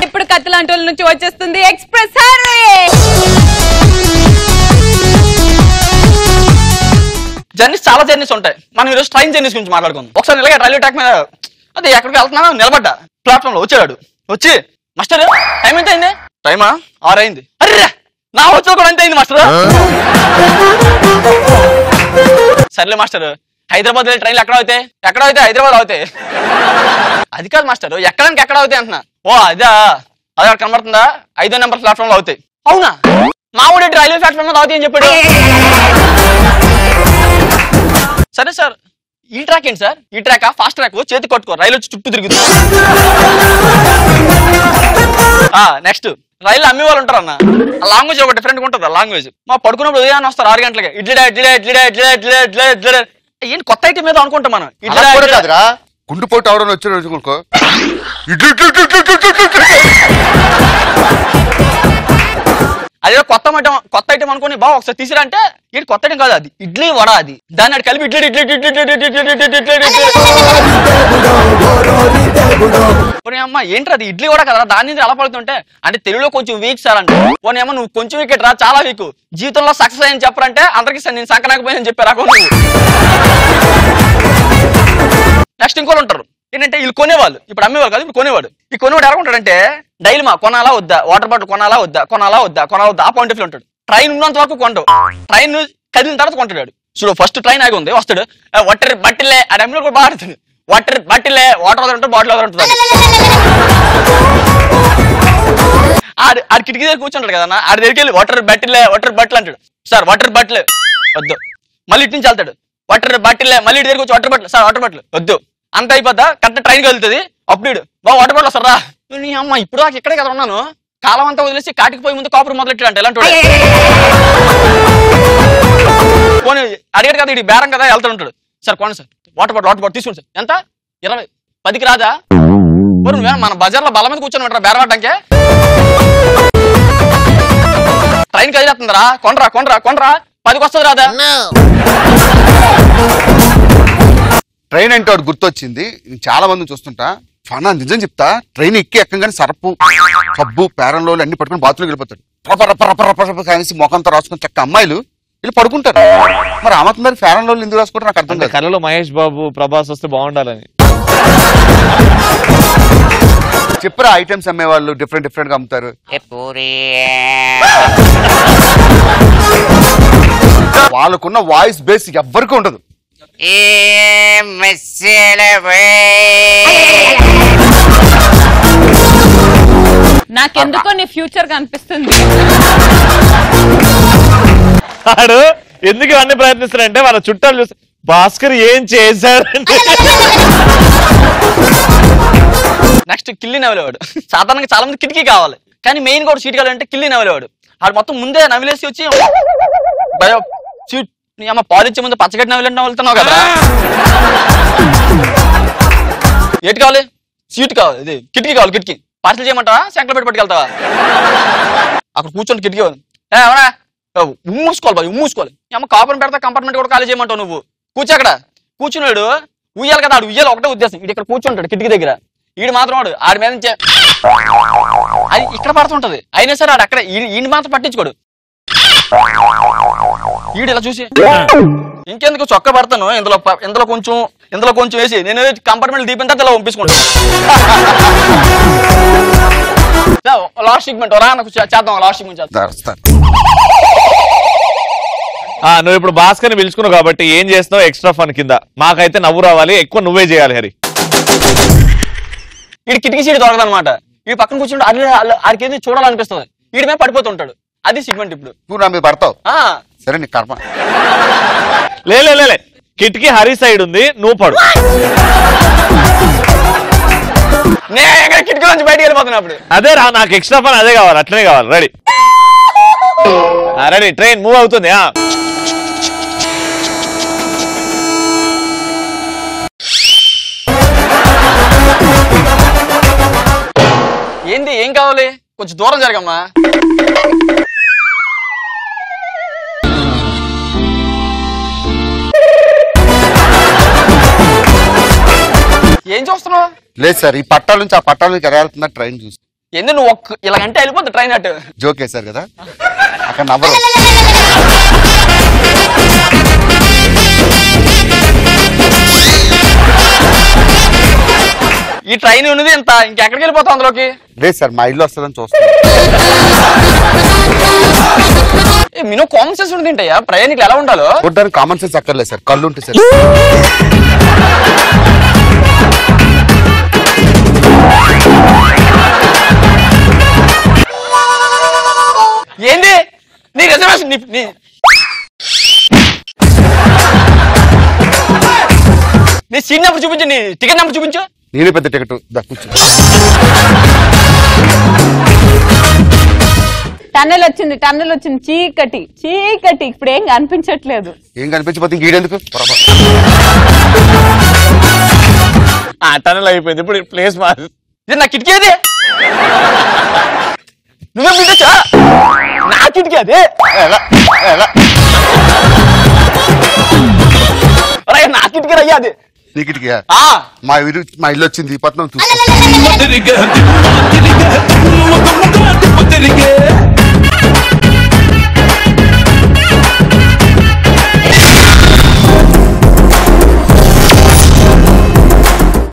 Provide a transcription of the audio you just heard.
ఇప్పుడు కత్తిలాంటి నుంచి వచ్చేస్తుంది ఎక్స్ప్రెస్ హైవే. జర్నీస్ చాలా జర్నీస్ ఉంటాయి. మనం ఈరోజు ట్రైన్ జర్నీస్ గురించి మాట్లాడుకుందాం. ఒకసారి ఇలాగే రైల్వే ట్రాక్ మీద అది ఎక్కడికి వెళ్తున్నాను నిలబడ్డా. ప్లాట్ఫామ్ లో వచ్చాడు. వచ్చి మాస్టర్ టైం ఎంత అయింది? టైమా 6 అయింది. అరే నా వచ్చా కూడా ఎంత అయింది మాస్టర్? సర్లే మాస్టర్, హైదరాబాద్ వెళ్ళి ట్రైన్లు ఎక్కడ అవుతాయి? హైదరాబాద్ అవుతాయి. అది కాదు మాస్టర్, ఎక్కడానికి ఎక్కడ అవుతాయి అంటున్నా. ఓ అదే అదే కనబడుతుందా? 5వ నెంబర్ ప్లాట్ఫామ్ లో అవుతాయి. అవునా? మా ఊడి రైల్వే ప్లాట్ఫామ్ లో అవుతాయి అని చెప్పాడు. సరే సార్, ఈ ట్రాక్ ఏంటి సార్? ఈ ట్రాక్ ఫాస్ట్ ట్రాక్, చేతి కొట్టుకో, రైలు వచ్చి చుట్టూ తిరుగుతుంది. నెక్స్ట్ రైలు అమ్మే వాళ్ళు ఉంటారు అన్న. లాంగ్వేజ్ ఒక డిఫరెంట్ గా ఉంటుంది. లాంగ్వేజ్ మా పడుకున్నప్పుడు ఉదయాన్నే వస్తారు 6 గంటలకి. ఇడ్లీ ఏంటి కొత్త ఐటమ్ మీద అనుకుంటాం మనం. కాదురా, గుండుపోటు అవడం వచ్చి అదే కొత్త ఐటమ్ అనుకుని బాగా ఒకసారి తీసిరా అంటే ఏంటి కొత్త ఐటమ్ కాదు, అది ఇడ్లీ వడ. అది దాన్ని అటు కలిపి ఇడ్లీ అమ్మ ఏంటి అది ఇడ్లీ వడ కదా, దాని నుంచి అలా పడుతుంటే అంటే తెలుగులో కొంచెం వీక్ సార్ అంటే. పోనీ అమ్మ నువ్వు కొంచెం వీక్ రా, చాలా వీక్, జీవితంలో సక్సెస్ అయ్యని చెప్పరంటే అందరికీ నేను సంకనాకపోయాని చెప్పారు. నెక్స్ట్ ఇంకోళ్ళు ఉంటారు ఏంటంటే వీళ్ళు కొనేవాళ్ళు, ఇప్పుడు అమ్మేవాళ్ళు కాదు, ఇప్పుడు కొనేవాడు. ఈ కొనేవాడు ఎలా ఉంటాడంటే డైలీ కొనాలా వద్దా, వాటర్ బాటిల్ కొనాలా వద్దా ఆ పాయింట్ ఆఫ్ వ్యూ ఉంటాడు. ట్రైన్ ఉన్నంత వరకు కొంటావు, ట్రైన్ కదిలిన తర్వాత కొంటాడు. చూడు ఫస్ట్ ట్రైన్ ఆగి ఉంది, వస్తాడు వాటర్ బట్టిలే, ఆ అమ్మిలో కూడా బాగా ఆడుతుంది. వాటర్ బట్టిలే, వాటర్ వదలంటాడు, బాటిల్ వదలంటుంది. ఆడు కిటికీ దగ్గర కూర్చుంటాడు కదా, ఆడి దగ్గరికి వెళ్ళి వాటర్ బట్టిల్ అంటాడు. సార్ వాటర్ బట్టిల్ వద్దు. మళ్ళీ ఇటు నుంచి వెళ్తాడు, వాటర్ బట్టిలే, మళ్ళీ ఇటు దగ్గర వచ్చి వాటర్ బట్టిల్, సార్ వాటర్ బట్టిల్ వద్దు. అంత అయిపోద్దా కరెక్ట్ ట్రైన్ వెళ్తుంది. అప్పుడు వాటర్ బాటిల్ వస్తారా? అమ్మ ఇప్పుడు దాకా ఇక్కడే కదా ఉన్నాను, కాలం అంతా వదిలేసి కాటికి పోయి ముందు కాపురు మొదలెట్టాడు అంటే ఎలాంటి పోనీ అడిగాడు కదా, ఇది బేరం కదా, వెళ్తూ ఉంటాడు. సార్ కొనండి సార్, వాటర్ బాటిల్ తీసుకోండి సార్. ఎంత? 20, 10కి రాదా? మన బజార్లో బల మీద కూర్చొని ఉంటారా బేరం ఆడటానికే? ట్రైన్ కదిలేస్తుందిరా, కొనరా 10కి వస్తుంది రాదా? ట్రైన్ అంటే వాడు గుర్తొచ్చింది. చాలా మంది చూస్తుంటా, ఫనా నిజం చెప్తా, ట్రైన్ ఎక్కంగానే సర్పు సబ్బు పేరంలో అన్ని పట్టుకుని బాత్రూమ్కి వెళ్ళిపోతాడు. కానీ మొఖంతో రాసుకుని చక్క అమ్మాయిలు వీళ్ళు పడుకుంటారు. మరి ఆమె మరి ఫేరంలో ఎందుకు రాసుకుంటారు నాకు అర్థం కాదు. కళలో మహేష్ బాబు ప్రభాస్ వస్తే బాగుండాలని చెప్పరా ఐటమ్స్ అమ్మే వాళ్ళు డిఫరెంట్ గా అమ్ముతారు. వాళ్ళకున్న వాయిస్ బేస్ ఎవ్వరికి ఉండదు. నాకెందుకో నీ ఫ్యూచర్ కనిపిస్తుంది. వాడు ఎందుకు ఇవన్నీ ప్రయత్నిస్తారంటే వాళ్ళ చుట్టాలు చూస్తే భాస్కర్ ఏం చేశారంటే. నెక్స్ట్ కిల్లి నవ్వులేవాడు. సాధారణంగా చాలా మంది కిటికీ కావాలి, కానీ మెయిన్ కూడా సీట్ కావాలంటే కిల్లి నవ్వులేవాడు. ఆడు మొత్తం ముందే నవ్వులేసి వచ్చి సీట్ అమ్మ పాలిచ్చే ముందు పచ్చగడ్డి నవ్వులుతున్నావు కదా. ఏటి కావాలి? సీట్ కావాలి, ఇది కిటికీ కావాలి. కిటికీ పార్సల్ చేయమంటావా, శంకల పెట్టి పట్టుకెళ్తావా? అక్కడ కూర్చొని కిటికీ అవునా ఉమ్మూసుకోవాలి. అమ్మ కాపురం పెడతా కంపార్ట్మెంట్ కూడా ఖాళీ చేయమంటావు నువ్వు. కూర్చో అక్కడ. కూర్చున్నాడు ఉయ్యాలి కదా, ఆడు ఉయ్యాలి ఒకటే ఉద్దేశం. ఇది ఇక్కడ కూర్చుంటాడు కిటికీ దగ్గర, ఈడు మాత్రం వాడు ఆడి మీద నుంచే అది ఇక్కడ పడుతుంటది. అయినా సరే ఆడు అక్కడ ఈయన మాత్రం పట్టించుకోడు. ఈడు ఇలా చూసి ఇంకెందుకు చొక్క పడతాను, ఇందులో కొంచెం వేసి నేను కంపార్ట్మెంట్ దీపిన తర్వాత ఇలా పంపించుకుంటాను. లాస్ట్ సిగ్మెంట్ చేద్దాం, లాస్ట్ సిగ్మెంట్ చేద్దాం. నువ్వు ఇప్పుడు భాస్కర్ని పిలుచుకున్నావు కాబట్టి ఏం చేస్తావు ఎక్స్ట్రా ఫన్ కింద? మాకైతే నవ్వు రావాలి, ఎక్కువ నువ్వే చేయాలి హరి. వీడి కిటికీ సీట్ దొరకదనమాట. వీడి పక్కన కూర్చుంటే ఆడికేది చూడాలనిపిస్తుంది, వీడి మీద పడిపోతుంటాడు. అది సిగ్మెంట్. ఇప్పుడు నువ్వు నా మీద పడతావు. సరే నీ కర్మ. లే కిటికీ హరి సైడ్ ఉంది, నువ్వు పడు. నేను కిటికీ నుంచి బయటకు వెళ్ళిపోతున్నప్పుడు అదే రా, నాకు ఎక్స్ట్రా ఫన్ అదే కావాలి, అట్లనే కావాలి. రెడీ ట్రైన్ మూవ్ అవుతుంది. ఏంది ఏం కావాలి? కొంచెం దూరం జరగమ్మా. ఏం చూస్తున్నావు? లేదు సార్, ఈ పట్టాల నుంచి ఆ పట్టాల నుంచి ఎలా వెళ్తున్నా ట్రైన్ చూసి. ఎందుకు నువ్వు ఇలాగంటే వెళ్ళిపోద్ది ట్రైన్ అటు. జోక్ వేశారు కదా అక్కడ నవ్వరు. ఈ ట్రైన్ ఉన్నది ఇంత, ఇంకెక్కడికి వెళ్ళిపోతావు అందులోకి? లేదు సార్, మా ఇల్లు వస్తుందని చూస్తాను. మినో కామన్ సెన్స్ ఉంటుంది ఏంటయ్యా, ప్రయాణికులు ఎలా ఉండాలో? చూడడానికి కామన్ సెన్స్ అక్కర్లేదు సార్, కళ్ళు ఉంటాయి సార్. ఏంది నీ రిజర్వేషన్? నీ సీట్ నెంబర్ చూపించు, నీ టికెట్ నెంబర్ చూపించు. నేనే పెద్ద టికెట్ కూర్చో. టన్నెల్ వచ్చింది, టన్నెల్ వచ్చింది. చీకటి చీకటి, ఇప్పుడు ఏం కనిపించట్లేదు. ఏం కనిపించకపోతే ఇంకేడెందుకు? టనల్ అయిపోయింది, ఇప్పుడు ప్లేస్ మారు. ఇది నా కిటికీ అది, నువ్వే పిలిచా? నా కిటికీ అది నా కిటికీ అయ్యా అది. నీ కిటికీయా? మా ఇల్లు వచ్చింది పట్నం చూసుకో.